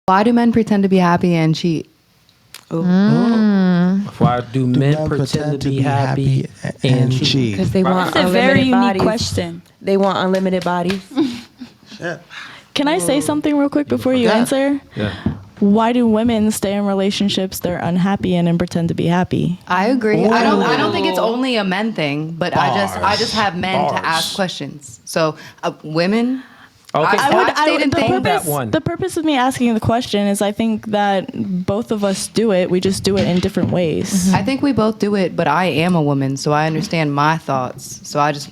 Why do men pretend to be happy and cheat? Why do men pretend to be happy and cheat? Because they want That's a very unlimited unique bodies. question. They want unlimited bodies. Can I say something real quick before you answer? Yeah. Why do women stay in relationships they're unhappy in and pretend to be happy? I agree. I don't think it's only a men thing, but I just have men to ask questions. So women. Okay, The purpose of me asking the question is I think that both of us do it. We just do it in different ways. I think we both do it, but I am a woman, so I understand my thoughts. So I just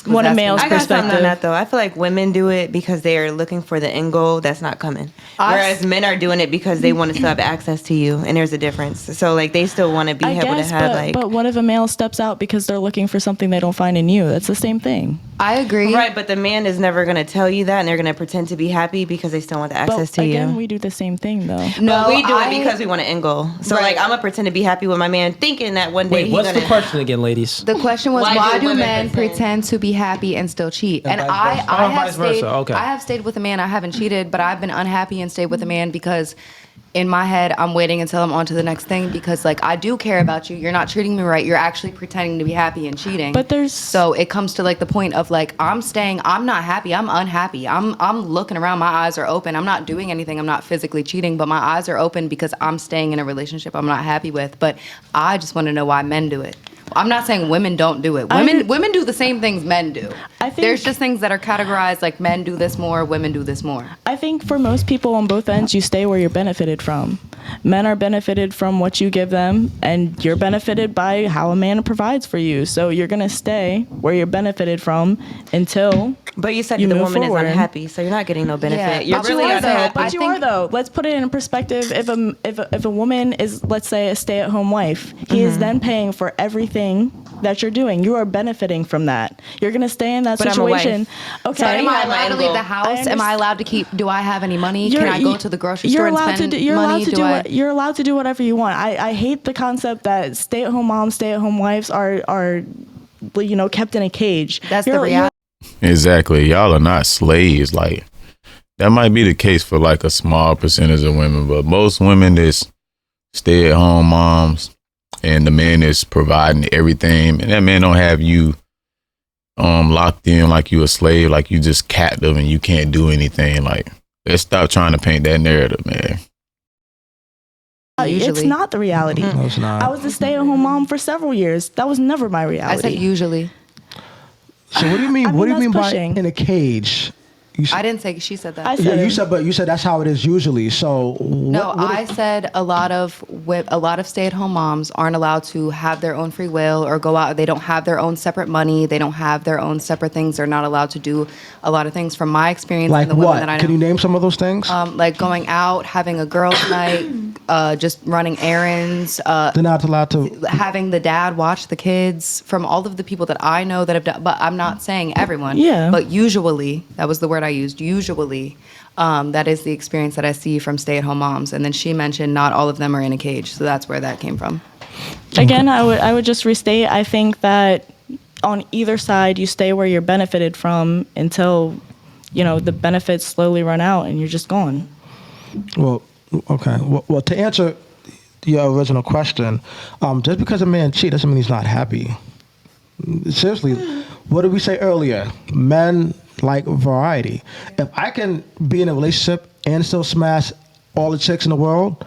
One a male's I got something on perspective. that though. I feel like women do it because they are looking for the end goal that's not coming. Whereas men are doing it because they want to still have access to you, and there's a difference. So like they still want to be able to have but what if a male steps out because they're looking for something they don't find in you? That's the same thing. I agree. Right, but the man is never going to tell you that, and they're going to pretend to be happy because they still want the access But to again, you. we do the same thing though. No, we do it because we want an end goal. So like I'm gonna pretend to be happy with my man, thinking that one day Wait, what's the question again, ladies? The question was, Why why do do women men pretend to be happy and still cheat? And I have vice versa. stayed. Okay. I have stayed with a man. I haven't cheated, but I've been unhappy and stayed with a man because in my head I'm waiting until I'm on to the next thing because like I do care about you. You're not treating me right. You're actually pretending to be happy and cheating. But so it comes to like the point of like I'm staying. I'm not happy. I'm unhappy. I'm looking around. My eyes are open. I'm not doing anything. I'm not physically cheating, but my eyes are open because I'm staying in a relationship I'm not happy with. But I just want to know why men do it. I'm not saying women don't do it. Women do the same things men do. I think there's just things that are categorized like men do this more, women do this more. I think for most people on both ends, you stay where you're benefited from. Men are benefited from what you give them, and you're benefited by how a man provides for you. So you're gonna stay where you're benefited from until. But you said you the move woman forward. is unhappy, so you're not getting no benefit. Yeah, You're but really you are, unhappy. though. But you are though. Let's put it in perspective. If a woman is, let's say, a stay-at-home wife, he is then paying for everything that you're doing. You are benefiting from that. You're gonna stay in that But I'm a wife. situation. Okay. So am I have my allowed to end leave goal. the house? Am I allowed to keep? Do I have any money? You're- Can I go to the grocery store and spend you're money? allowed to do what, you're allowed to do whatever you want. I hate the concept that stay-at-home moms, stay-at-home wives are kept in a cage. That's the You're- reality. Exactly. Y'all are not slaves. Like, that might be the case for like a small percentage of women, but most women is stay-at-home moms, and the man is providing everything, and that man don't have you locked in like you a slave, like you just captive and you can't do anything. Like, let's stop trying to paint that narrative, man. It's Usually. not the reality. No, it's not. I was a stay-at-home mom for several years. That was never my I reality. said usually. So what do you mean? I mean, what do you that's mean by pushing. in a cage? You I didn't say she said that. I yeah, said, you said, but you said that's how it is usually. So No, I said a lot of stay-at-home moms aren't allowed to have their own free will or go out. They don't have their own separate money. They don't have their own separate things. They're not allowed to do a lot of things. From my experience, like and the women what? that I know, Can you name some of those things? like going out, having a girls' night, just running errands, They're not allowed to. having the dad watch the kids. From all of the people that I know that have done, but I'm not saying everyone. Yeah. But usually, that was the word I used. Usually, that is the experience that I see from stay-at-home moms. And then she mentioned not all of them are in a cage, so that's where that came from. again, I would just restate. I think that on either side, you stay where you're benefited from until the benefits slowly run out and you're just gone. Well, okay. Well, to answer your original question, just because a man cheats doesn't mean he's not happy. Seriously, what did we say earlier? Men like variety. If I can be in a relationship and still smash all the chicks in the world,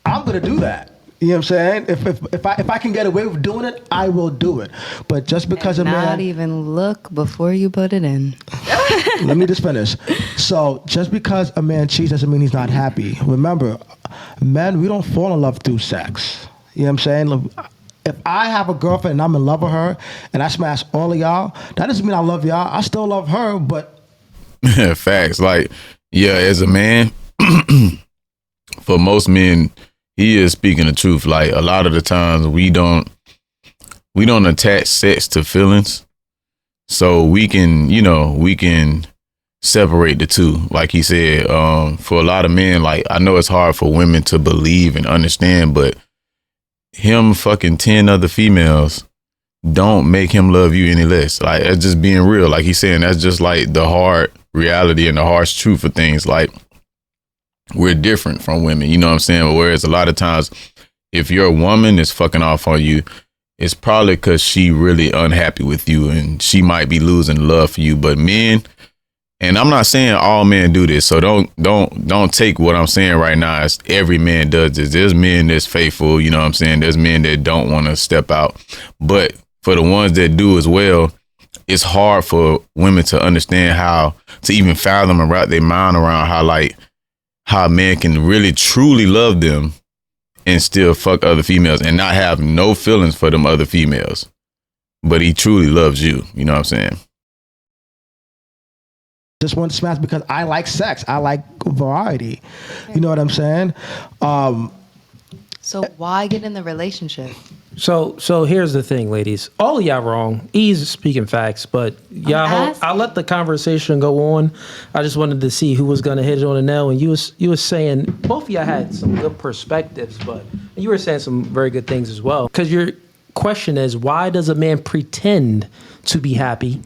I'm gonna do that. You know what I'm saying? If I can get away with doing it, I will do it. But just because a man, Not even look before you put it in. let me just finish. So just because a man cheats doesn't mean he's not happy. Remember, men, we don't fall in love through sex. You know what I'm saying? Look, if I have a girlfriend and I'm in love with her and I smash all of y'all, that doesn't mean I love y'all. I still love her, but Facts. Like, yeah, as a man, for most men, he is speaking the truth. Like, a lot of the times we don't attach sex to feelings. So we can separate the two. Like he said, for a lot of men, like, I know it's hard for women to believe and understand, but him fucking 10 other females don't make him love you any less. Like, it's just being real. Like he's saying, that's just like the hard reality and the harsh truth of things. Like, we're different from women. You know what I'm saying? Whereas a lot of times, if your woman is fucking off on you, it's probably because she really unhappy with you and she might be losing love for you. But men, and I'm not saying all men do this, so don't take what I'm saying right now as every man does this. There's men that's faithful, you know what I'm saying? There's men that don't want to step out. But for the ones that do as well, it's hard for women to understand how to even fathom and wrap their mind around how a man can really truly love them and still fuck other females and not have no feelings for them other females. But he truly loves you. You know what I'm saying? Just want to smash because I like sex. I like variety. You know what I'm saying? So why get in the relationship? So here's the thing, ladies. All of y'all wrong. He's speaking facts, but I'll let the conversation go on. I just wanted to see who was gonna hit it on the nail. And you was saying both of y'all had some good perspectives, but you were saying some very good things as well. Because your question is, why does a man pretend to be happy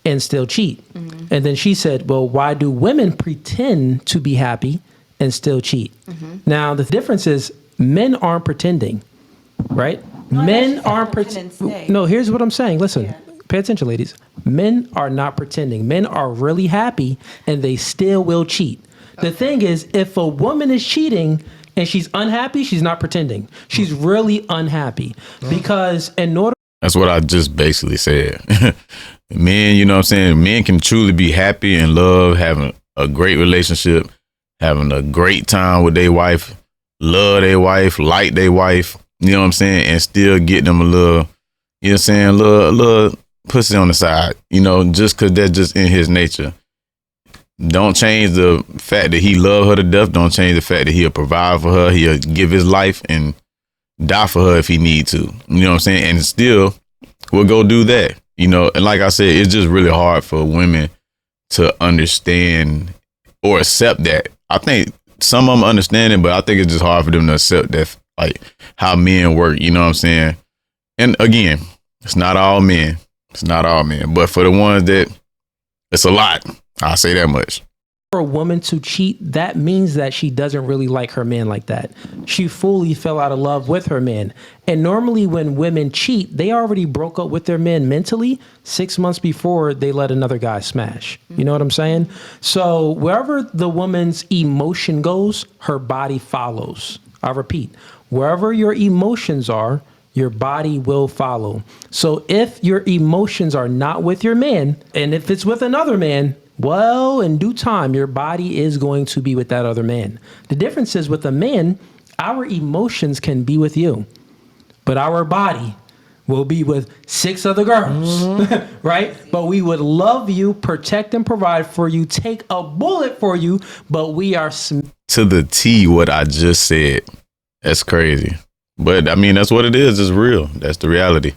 and still cheat? Mm-hmm. And then she said, well, why do women pretend to be happy and still cheat? Mm-hmm. Now the difference is men aren't pretending, right? Men aren't pretending. No, here's what I'm saying. Listen, pay attention, ladies. Men are not pretending. Men are really happy and they still will cheat. The thing is, if a woman is cheating and she's unhappy, she's not pretending. She's really unhappy because in order. That's what I just basically said. Men, you know what I'm saying? Men can truly be happy and love, having a great relationship, having a great time with their wife, love their wife, like their wife. You know what I'm saying? And still get them a little, you know what I'm saying? A little pussy on the side, you know, just because that's just in his nature. Don't change the fact that he love her to death. Don't change the fact that he'll provide for her. He'll give his life and die for her if he need to. You know what I'm saying? And still, we'll go do that. You know, and like I said, it's just really hard for women to understand or accept that. I think some of them understand it, but I think it's just hard for them to accept that, like how men work, you know what I'm saying? And again, it's not all men. It's not all men. But for the ones that, it's a lot. I'll say that much. For a woman to cheat, that means that she doesn't really like her man like that. She fully fell out of love with her man. And normally when women cheat, they already broke up with their man mentally 6 months before they let another guy smash. You know what I'm saying? So wherever the woman's emotion goes, her body follows. I repeat, wherever your emotions are, your body will follow. So if your emotions are not with your man, and if it's with another man, well, in due time, your body is going to be with that other man. The difference is with a man, our emotions can be with you, but our body will be with 6 other girls, right? But we would love you, protect and provide for you, take a bullet for you, but we are... To the T, what I just said. That's crazy. But I mean, that's what it is. It's real. That's the reality.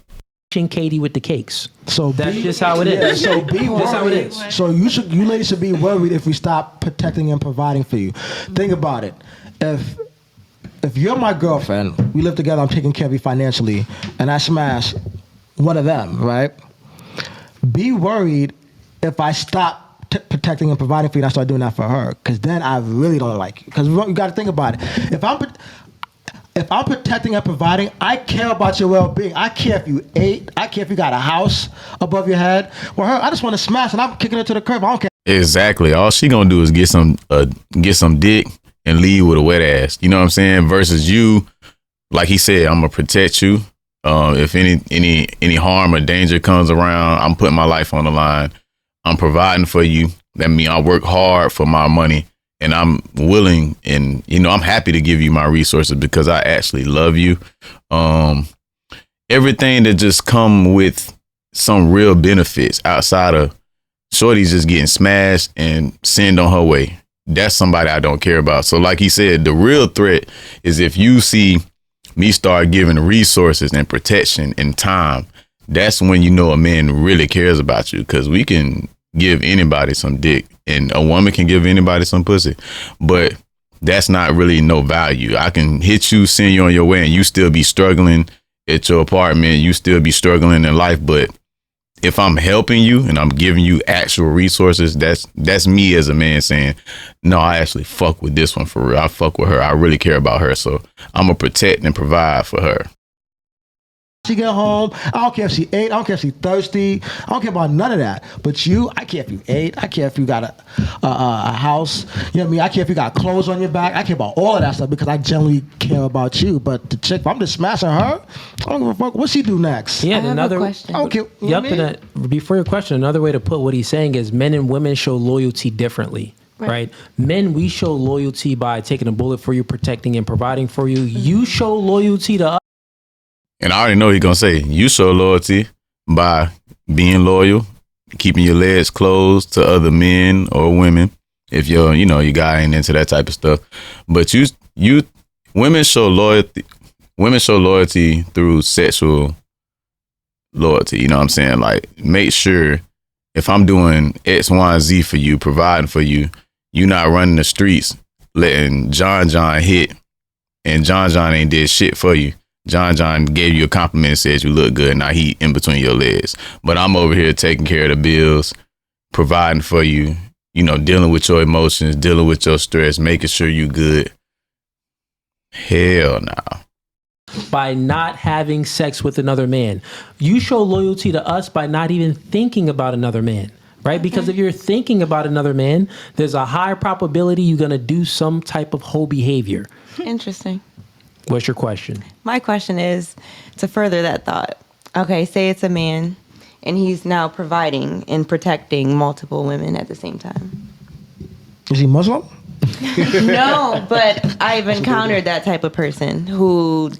Katie with the cakes. So that's just how it is. Yeah, so be worried. That's how it is. So you ladies should be worried if we stop protecting and providing for you. Think about it. If you're my girlfriend, we live together, I'm taking care of you financially, and I smash one of them, right? Be worried if I stop protecting and providing for you and I start doing that for her, because then I really don't like you. Because you got to think about it. If I'm protecting and providing, I care about your well-being. I care if you ate. I care if you got a house above your head. Well, her, I just want to smash, and I'm kicking her to the curb. I don't care. Exactly. All she gonna do is get some dick and leave with a wet ass. You know what I'm saying? Versus you, like he said, I'm gonna protect you. If any harm or danger comes around, I'm putting my life on the line. I'm providing for you. That means I work hard for my money. And I'm willing and, you know, I'm happy to give you my resources because I actually love you. Everything that just come with some real benefits outside of shorty's just getting smashed and send on her way. That's somebody I don't care about. So like he said, the real threat is if you see me start giving resources and protection and time, that's when you know a man really cares about you, because we can give anybody some dick and a woman can give anybody some pussy, but that's not really no value. I can hit you, send you on your way, and you still be struggling at your apartment. You still be struggling in life, but if I'm helping you and I'm giving you actual resources, that's me as a man saying, no, I actually fuck with this one for real. I fuck with her. I really care about her. So I'm going to protect and provide for her. She get home, I don't care if she ate, I don't care if she thirsty, I don't care about none of that. But you, I care if you ate, I care if you got a house, you know what I mean? I care if you got clothes on your back, I care about all of that stuff because I generally care about you. But the chick, if I'm just smashing her, I don't give a fuck what she do next. Yeah, I have another a question. I don't care. You know what I mean? And before your question, another way to put what he's saying is men and women show loyalty differently. Right. Men, we show loyalty by taking a bullet for you, protecting and providing for you. You show loyalty to us. And I already know he's going to say, you show loyalty by being loyal, keeping your legs closed to other men or women. If your guy ain't into that type of stuff. But women show loyalty through sexual loyalty. You know what I'm saying? Like, make sure if I'm doing X, Y, and Z for you, providing for you, you not running the streets, letting John hit and John ain't did shit for you. John gave you a compliment and said you look good. Now he in between your legs. But I'm over here taking care of the bills, providing for you, dealing with your emotions, dealing with your stress, making sure you good. Hell no. By not having sex with another man. You show loyalty to us by not even thinking about another man. Right? Because if you're thinking about another man, there's a high probability you're going to do some type of whole behavior. Interesting. What's your question? My question is to further that thought. Okay, say it's a man and he's now providing and protecting multiple women at the same time. Is he Muslim? No, but I've encountered that type of person who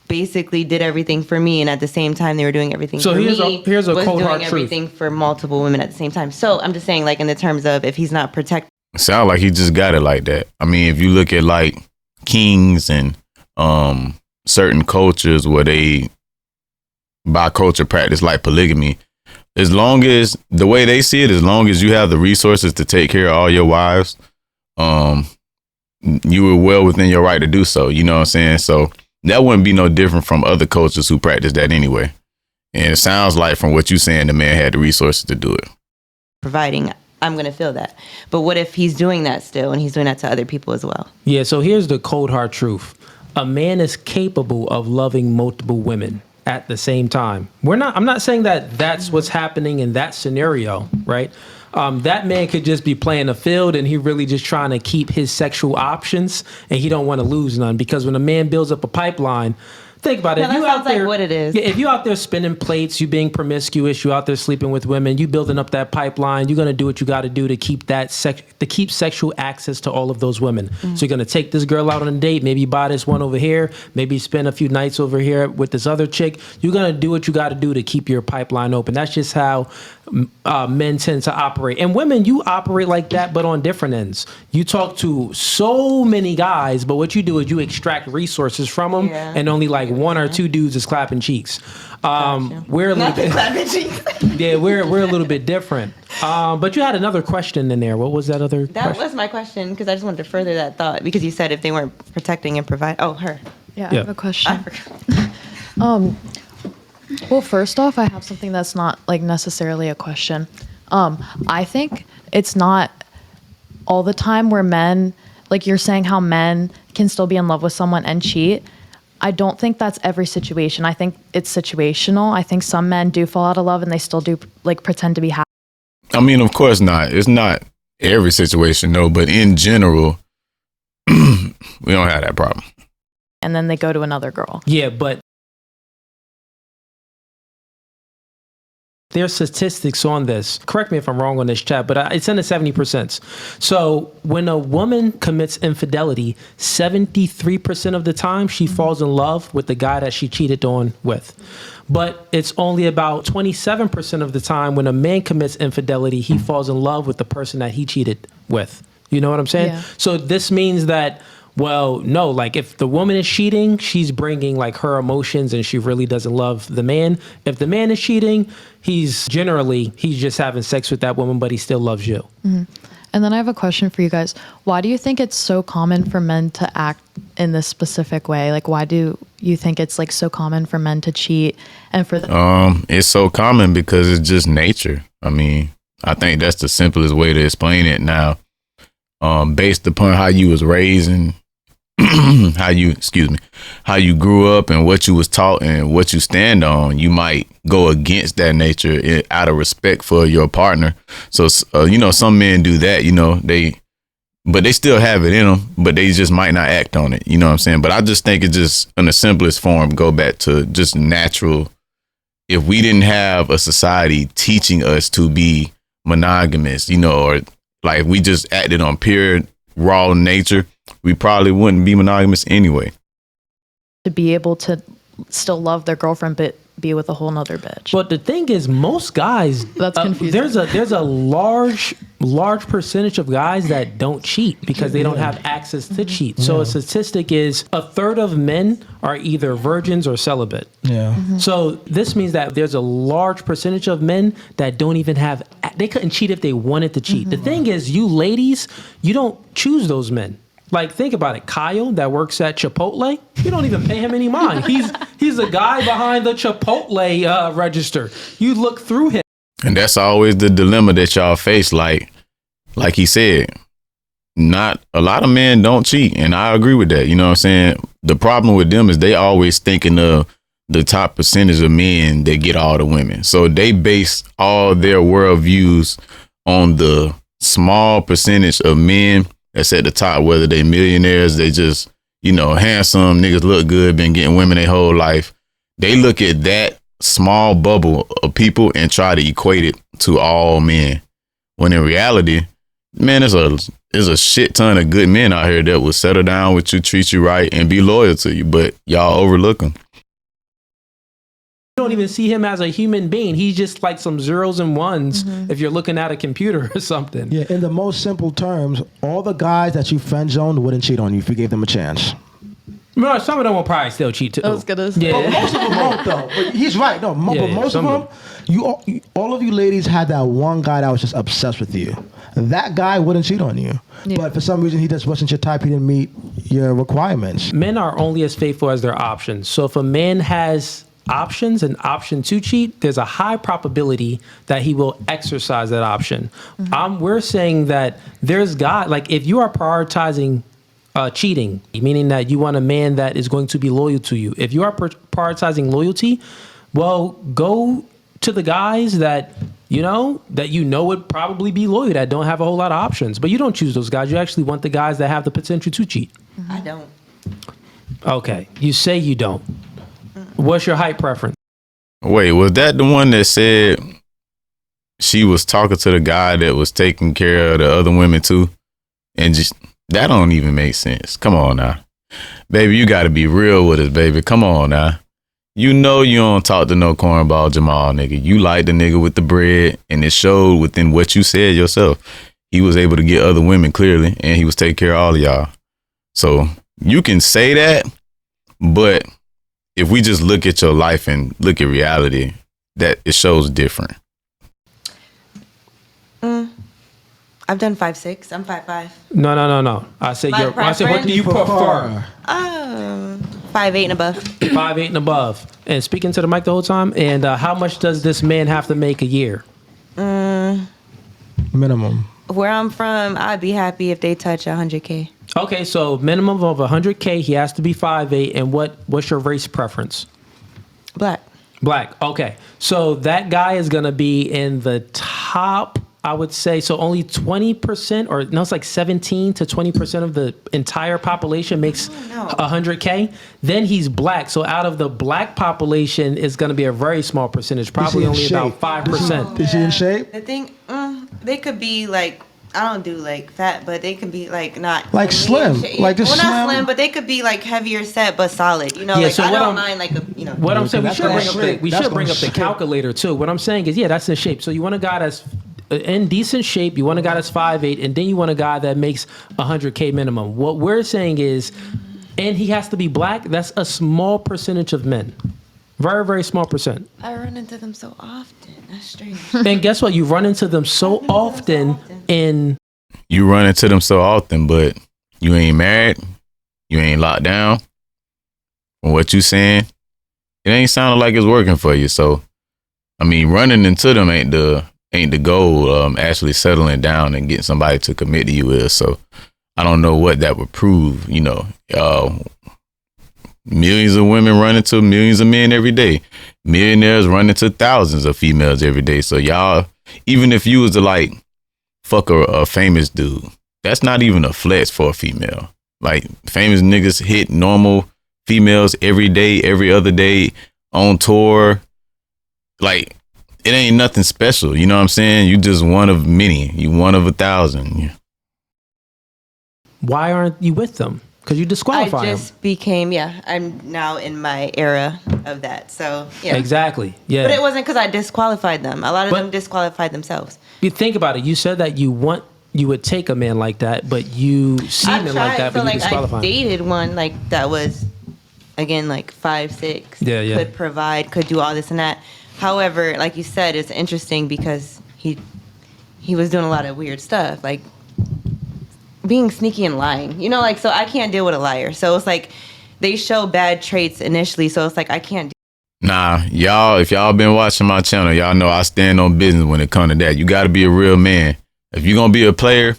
basically did everything for me and at the same time they were doing everything for me. So here's a was cold doing hard everything for multiple women at the same time. So I'm just saying, like, in the terms of if he's not protecting. Sound like he just got it like that. I mean, if you look at like kings and certain cultures where they by culture practice like polygamy, as long as the way they see it, as long as you have the resources to take care of all your wives, you were well within your right to do so. You know what I'm saying? So that wouldn't be no different from other cultures who practice that anyway. And it sounds like from what you're saying, the man had the resources to do it. Providing, I'm going to feel that. But what if he's doing that still and he's doing that to other people as well? Yeah, so here's the cold hard truth. A man is capable of loving multiple women at the same time. I'm not saying that that's what's happening in that scenario, right? That man could just be playing the field and he really just trying to keep his sexual options and he don't want to lose none, because when a man builds up a pipeline, think about it. Yeah, that sounds like what it is. Yeah, if you out there spinning plates, you being promiscuous, you out there sleeping with women, you building up that pipeline, you're gonna do what you got to do to keep keep sexual access to all of those women. Mm-hmm. So you're gonna take this girl out on a date, maybe buy this one over here, maybe spend a few nights over here with this other chick. You're gonna do what you got to do to keep your pipeline open. That's just how men tend to operate. And women, you operate like that, but on different ends. You talk to so many guys, but what you do is you extract resources from them, and only like one or two dudes is clapping cheeks. We're a little bit clapping cheeks. Yeah, we're a little bit different. But you had another question in there. What was that other question? That was my question, because I just wanted to further that thought, because you said if they weren't protecting and provide. Oh, her. Yeah, I have a question. Well, first off, I have something that's not like necessarily a question. I think it's not all the time where men, like you're saying how men can still be in love with someone and cheat. I don't think that's every situation. I think it's situational. I think some men do fall out of love and they still do like pretend to be happy. I mean, of course not. It's not every situation, no, but in general, we don't have that problem. And then they go to another girl. Yeah, but there's statistics on this. Correct me if I'm wrong on this, chat, but it's in the 70%. So when a woman commits infidelity, 73% of the time she falls in love with the guy that she cheated on with. But it's only about 27% of the time when a man commits infidelity, he falls in love with the person that he cheated with. You know what I'm saying? Yeah. So this means that, well, no, like if the woman is cheating, she's bringing like her emotions and she really doesn't love the man. If the man is cheating, he's just having sex with that woman, but he still loves you. Mm-hmm. And then I have a question for you guys. Why do you think it's so common for men to act in this specific way? Like, why do you think it's like so common for men to cheat and for It's so common because it's just nature. I mean, I think that's the simplest way to explain it now. Based upon how you was raised and how you grew up and what you was taught and what you stand on, you might go against that nature out of respect for your partner. So, some men do that, but they still have it in them, but they just might not act on it. You know what I'm saying? But I just think it just, in the simplest form, go back to just natural. If we didn't have a society teaching us to be monogamous, or like if we just acted on pure raw nature, we probably wouldn't be monogamous anyway. to be able to still love their girlfriend but be with a whole nother bitch. But the thing is, most guys, That's confusing. There's a large percentage of guys that don't cheat because they don't have access to cheat. So a statistic is a third of men are either virgins or celibate. Yeah. So this means that there's a large percentage of men that don't even have, they couldn't cheat if they wanted to cheat. The thing is, you ladies, you don't choose those men. Like, think about it. Kyle, that works at Chipotle, you don't even pay him any mind. He's a guy behind the Chipotle register. You look through him. And that's always the dilemma that y'all face. Like he said, not a lot of men don't cheat. And I agree with that. You know what I'm saying? The problem with them is they always thinking of the top percentage of men that get all the women. So they base all their worldviews on the small percentage of men that's at the top, whether they millionaires, they just, handsome, niggas look good, been getting women their whole life. They look at that small bubble of people and try to equate it to all men. When in reality, man, there's a shit ton of good men out here that will settle down with you, treat you right, and be loyal to you, but y'all overlook them. You don't even see him as a human being. He's just like some zeros and ones if you're looking at a computer or something. Yeah, in the most simple terms, all the guys that you friend zoned wouldn't cheat on you if you gave them a chance. No, some of them will probably still cheat too. I was gonna say. Yeah. But most of them won't, though. But he's right. No, but most of some them, all of you ladies had that one guy that was just obsessed with you. That guy wouldn't cheat on you. Yeah. But for some reason, he just wasn't your type. He didn't meet your requirements. Men are only as faithful as their options. So if a man has options, an option to cheat, there's a high probability that he will exercise that option. We're saying that there's God, like if you are prioritizing cheating, meaning that you want a man that is going to be loyal to you. If you are prioritizing loyalty, well, go to the guys that you know would probably be loyal, that don't have a whole lot of options. But you don't choose those guys. You actually want the guys that have the potential to cheat. I don't. Okay, you say you don't. What's your height preference? Wait, was that the one that said she was talking to the guy that was taking care of the other women too? And just, that don't even make sense. Come on now. Baby, you got to be real with us, baby. Come on now. You know you don't talk to no cornball Jamal, nigga. You like the nigga with the bread, and it showed within what you said yourself. He was able to get other women clearly, and he was taking care of all of y'all. So you can say that, but if we just look at your life and look at reality, that it shows different. I've done 5'6". I'm 5'5". No. I said what do you prefer? 5'8" and above. 5'8" and above. And speaking to the mic the whole time. And how much does this man have to make a year? Minimum. Where I'm from, I'd be happy if they touch 100K. Okay, so minimum of 100K. He has to be 5'8". And what's your race preference? Black. Black. Okay, so that guy is gonna be in the top, I would say. So only 20%, or no, it's like 17 to 20% of the entire population makes 100K. Then he's black. So out of the black population is going to be a very small percentage, probably only about 5%. Is he in shape? The thing, they could be like, I don't do like fat, but they can be like not Like slim, like just not slim. slim, but they could be like heavier set but solid. Yeah, like so I what don't I'm- mind like a What I'm saying, we That's should gonna bring up shake. we That's should bring gonna up the shake. calculator too. What I'm saying is, yeah, that's in shape. So you want a guy that's in decent shape, you want a guy that's 5'8", and then you want a guy that makes 100K minimum. What we're saying is, and he has to be black. That's a small percentage of men. Very, very small percent. I run into them so often. That's strange. And guess what? You run into them so often in. You run into them so often, but you ain't married, you ain't locked down. from what you saying, it ain't sounding like it's working for you. So, I mean, running into them ain't the goal. Actually settling down and getting somebody to commit to you is. So, I don't know what that would prove. You know, millions of women run into millions of men every day. Millionaires run into thousands of females every day. So y'all, even if you was to like fuck a famous dude, that's not even a flex for a female. Like famous niggas hit normal females every day, every other day on tour. Like it ain't nothing special. You know what I'm saying? You just one of many. You one of 1,000. Why aren't you with them? Because you disqualify I them. just became, I'm now in my era of that. So, yeah. Exactly. Yeah. But it wasn't because I disqualified them. A lot of them disqualified themselves. You think about it. You said that you would take a man like that, but you see men like that, but you disqualify. I dated one like that was, again, like 5'6". Yeah. Could provide, could do all this and that. However, like you said, it's interesting because he was doing a lot of weird stuff, like being sneaky and lying, you know, like, so I can't deal with a liar. So it's like they show bad traits initially. So it's like, I can't. Nah, y'all, if y'all been watching my channel, y'all know I stand on business when it comes to that. You got to be a real man. If you're going to be a player,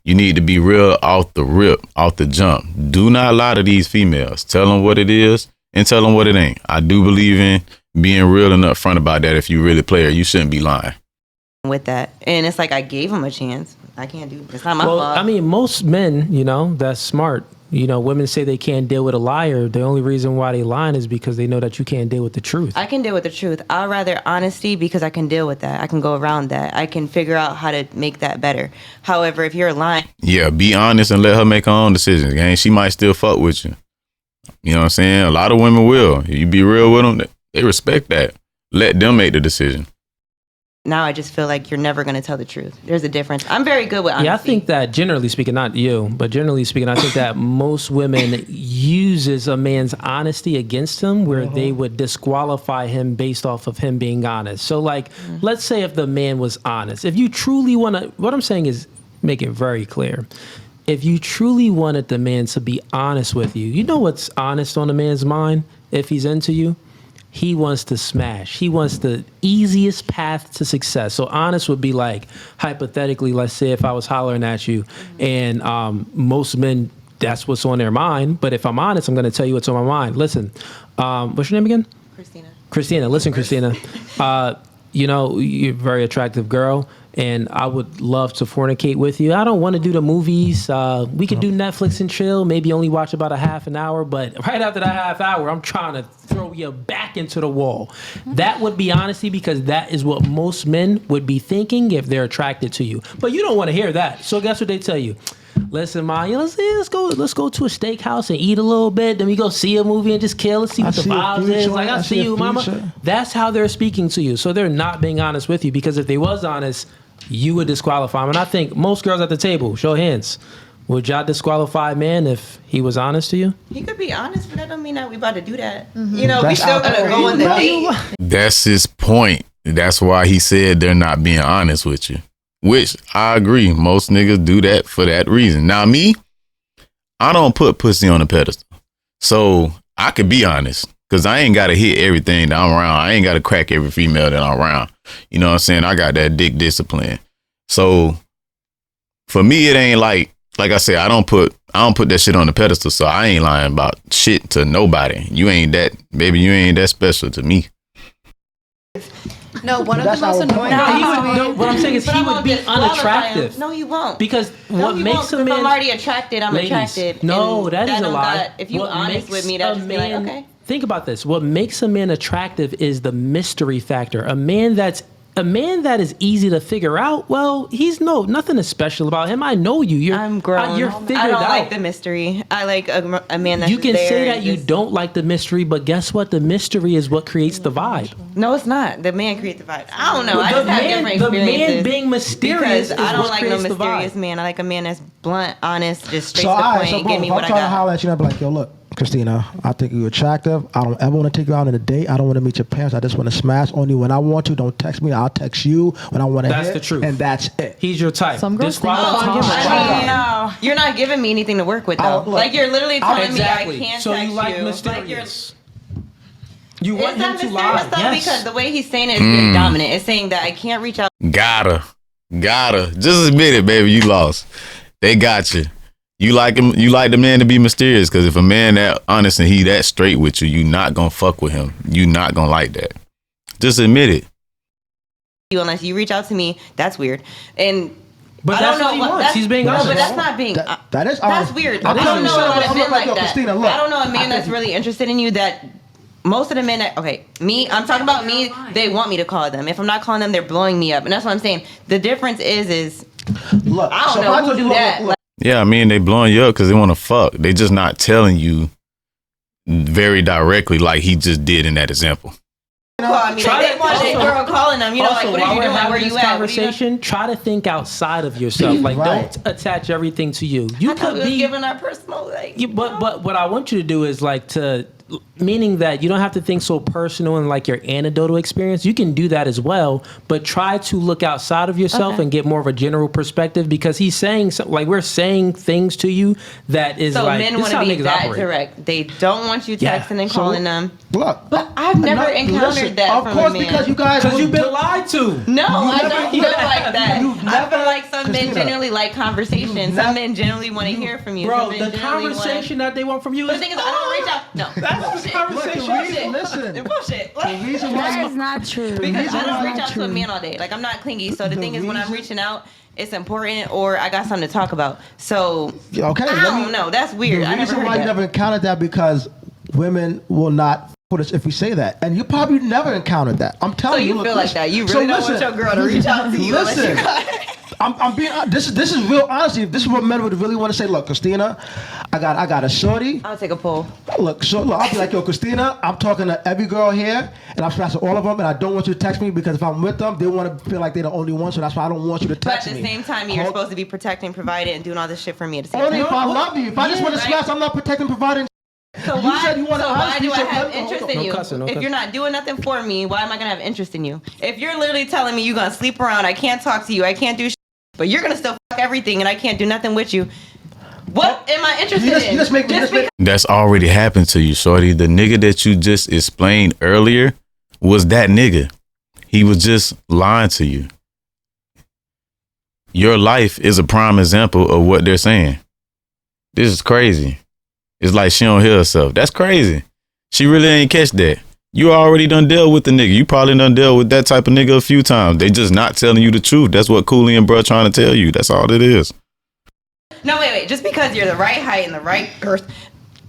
you need to be real off the rip, off the jump. Do not lie to these females. Tell them what it is and tell them what it ain't. I do believe in being real and upfront about that. If you really a player, you shouldn't be lying. With that. And it's like, I gave him a chance. I can't do it. It's not my fault. I mean, most men, you know, that's smart. You know, women say they can't deal with a liar. The only reason why they lying is because they know that you can't deal with the truth. I can deal with the truth. I'd rather honesty because I can deal with that. I can go around that. I can figure out how to make that better. However, if you're lying. Yeah, be honest and let her make her own decisions, gang. She might still fuck with you. You know what I'm saying? A lot of women will. If you be real with them, they respect that. Let them make the decision. Now I just feel like you're never going to tell the truth. There's a difference. I'm very good with honesty. Yeah, I think that generally speaking, not you, but generally speaking, I think that most women uses a man's honesty against him where they would disqualify him based off of him being honest. So like, let's say if the man was honest, if you truly want to, what I'm saying is make it very clear. If you truly wanted the man to be honest with you, you know what's honest on a man's mind if he's into you? He wants to smash. He wants the easiest path to success. So honest would be like, hypothetically, let's say if I was hollering at you and most men, that's what's on their mind. But if I'm honest, I'm going to tell you what's on my mind. Listen, what's your name again? Christina. Listen, Christina, you know, you're a very attractive girl. And I would love to fornicate with you. I don't want to do the movies. We could do Netflix and chill, maybe only watch about a half an hour. But right after that half hour, I'm trying to throw you back into the wall. That would be honesty because that is what most men would be thinking if they're attracted to you. But you don't want to hear that. So guess what they tell you? Listen, Ma, let's go to a steakhouse and eat a little bit. Then we go see a movie and just kill. Let's see what the vibes is. Like, I see you, mama. That's how they're speaking to you. So they're not being honest with you because if they was honest, you would disqualify him. And I think most girls at the table, show hands, would y'all disqualify a man if he was honest to you? He could be honest, but that don't mean that we about to do that. You know, we still gonna go on the date. That's his point. That's why he said they're not being honest with you. Which I agree. Most niggas do that for that reason. Now me, I don't put pussy on a pedestal. So I could be honest. Cause I ain't gotta hit everything that I'm around. I ain't gotta crack every female that I'm around. You know what I'm saying? I got that dick discipline. So for me, it ain't like I said, I don't put that shit on the pedestal. So I ain't lying about shit to nobody. You ain't that, baby. You ain't that special to me. No, one of the most annoying things. What I'm saying is he would be unattractive. No, he won't. Because what makes a man... If I'm already attracted, I'm attracted. No, that is a lie. If you're honest with me, that's just like, okay. Think about this. What makes a man attractive is the mystery factor. A man that is easy to figure out, well, nothing is special about him. I know you. I'm grown. You're figured out. I don't like the mystery. I like a man that's You can there say that you don't like the mystery, but guess what? The mystery is what creates the vibe. No, it's not. The man creates the vibe. I don't know. I just have different experiences. The man being mysterious because I don't like no mysterious man. I like a man that's blunt, honest, just straight to the point, So give me if what I'm I trying to got. holler at you, I'd be like, yo, look, Christina, I think you're attractive. I don't ever want to take you out on a date. I don't want to meet your parents. I just want to smash only when I want to. Don't text me. I'll text you when I want to. That's the truth. And that's it. He's your type. Some girls think You're not giving me anything to work with though. Look, like you're literally telling Exactly. me I can't So text you like you. mysterious. You want It's him not to mysterious lie. though, Yes. because the way he's saying it is being dominant. It's saying that I can't reach out. Gotta. Just admit it, baby. You lost. They got you. You like him. You like the man to be mysterious, because if a man that honest and he that straight with you, you not gonna fuck with him. You not gonna like that. Just admit it. Unless you reach out to me, that's weird. And But I that's don't know what he wants. that's- He's being no, honest. but that's not being. That is that's honest. weird. I'm I don't telling know you, about a I'm man like, yo, that. Christina, look. I don't know a man that's really interested in you. That most of the men that I'm talking about me. They want me to call them. If I'm not calling them, they're blowing me up, and that's what I'm saying. The difference is Look, I don't so know I who just do look, that. look, Yeah, I mean they blowing you up because they want to fuck. They just not telling you very directly like he just did in that example. Call me. Try They to- want that also- girl calling them. You know, like Also, what while are you we're doing? having Where this you at? What are you doing? conversation, try to think outside of yourself. Like, Right. don't attach everything to you. You I thought could we was be. giving our personal But what I want you to do is like to, meaning that you don't have to think so personal and like your anecdotal experience. You can do that as well, but try to look outside of yourself and get more of a general perspective, because he's saying like we're saying things to you that is So like men this want is how to be niggas that operate. direct. They don't want you Yeah. texting and So- calling them. look. But I've never encountered that Of from course, a man. because you guys. Because you've been lied to. No, I never- don't you feel never- like that. you I never- feel like some men Christina, genuinely like conversation. you Some never- men genuinely want to hear from you. Bro, Some men the genuinely conversation that they want from you But is the thing is, I don't reach out. No, That's bullshit. the conversation. Look, the reason- listen. Bullshit. The reason why That is not true. Because I don't why- reach out to a man all day. Like I'm not clingy. So the The thing is, when I'm reason- reaching out, it's important, or I got something to talk about. So Okay, I don't know. That's weird. I The never reason heard why you that. never encountered that because women will not put us if we say that, and you probably never encountered that. I'm So telling you. you look, feel like listen. that? You So really don't want listen. your girl to reach out to you unless you Listen. got I'm being this is real honesty. This is what men would really want to say. Look, Christina, I got a shorty. I'll take a poll. Look, I'll be like, yo, Christina, I'm talking to every girl here, and I'm smashing all of them, and I don't want you to text me because if I'm with them, they want to feel like they're the only one, so that's why I don't want you to But at text the me. same time, you're supposed to be protecting, providing, and doing all this shit for me at the same Only time. if I love you. If I just want to right. smash, I'm not protecting, providing. So You why? said you wanted So why honesty, do I so have let- interest hold in on. you? No cussing, no If cussing. you're not doing nothing for me, why am I gonna have interest in you? If you're literally telling me you're gonna sleep around, I can't talk to you, I can't do shit, but you're gonna still fuck everything, and I can't do nothing with you. What am I interested in? You just make me. Just because That's already happened to you, shorty. The nigga that you just explained earlier was that nigga. He was just lying to you. Your life is a prime example of what they're saying. This is crazy. It's like she don't hear herself. That's crazy. She really ain't catch that. You already done dealt with the nigga. You probably done dealt with that type of nigga a few times. They just not telling you the truth. That's what Cooley and bruh trying to tell you. That's all it is. no, wait. Just because you're the right height and the right girth,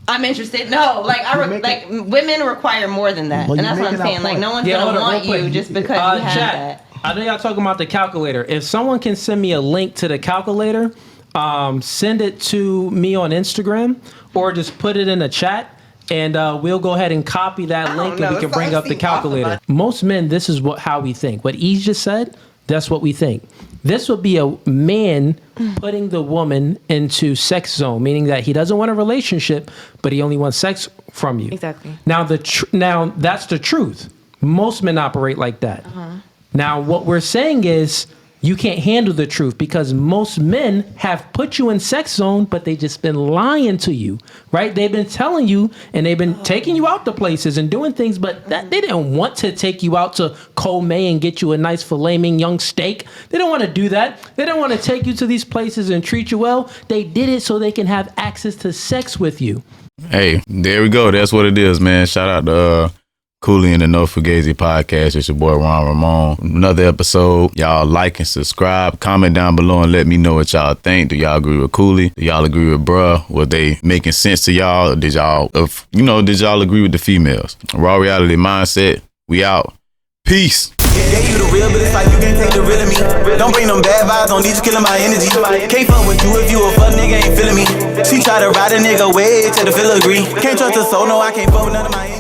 I'm interested. No, like women require more than that, Well, and you're that's what I'm making saying. that Like point. no one's Yeah, hold gonna on, want real quick. you just because you have Jack, that. I know y'all talking about the calculator. If someone can send me a link to the calculator, send it to me on Instagram or just put it in the chat. And we'll go ahead and copy that link and we can bring up the calculator. Most men, this is how we think. What he just said, that's what we think. This would be a man putting the woman into sex zone, meaning that he doesn't want a relationship, but he only wants sex from you. Exactly. Now, now that's the truth. Most men operate like that. Now, what we're saying is you can't handle the truth because most men have put you in sex zone, but they just been lying to you, right? They've been telling you and they've been taking you out to places and doing things, but that they didn't want to take you out to Cooley and get you a nice filet mignon steak. They don't want to do that. They don't want to take you to these places and treat you well. They did it so they can have access to sex with you. Hey, there we go. That's what it is, man. Shout out to Cooley and the No Fugazi podcast. It's your boy Ron Ramon. Another episode. Y'all like and subscribe. Comment down below and let me know what y'all think. Do y'all agree with Cooley? Do y'all agree with bruh? Was they making sense to y'all? Or did y'all, did y'all agree with the females? Raw Reality Mindset. We out. Peace. Gave you the real, but it's like you can't take the real of me. Don't bring them bad vibes, don't need you killing my energy. Can't fuck with you if you a fuck nigga, ain't feeling me. She try to ride a nigga way to the filigree. Can't trust her soul, no, I can't fuck with none of my enemies.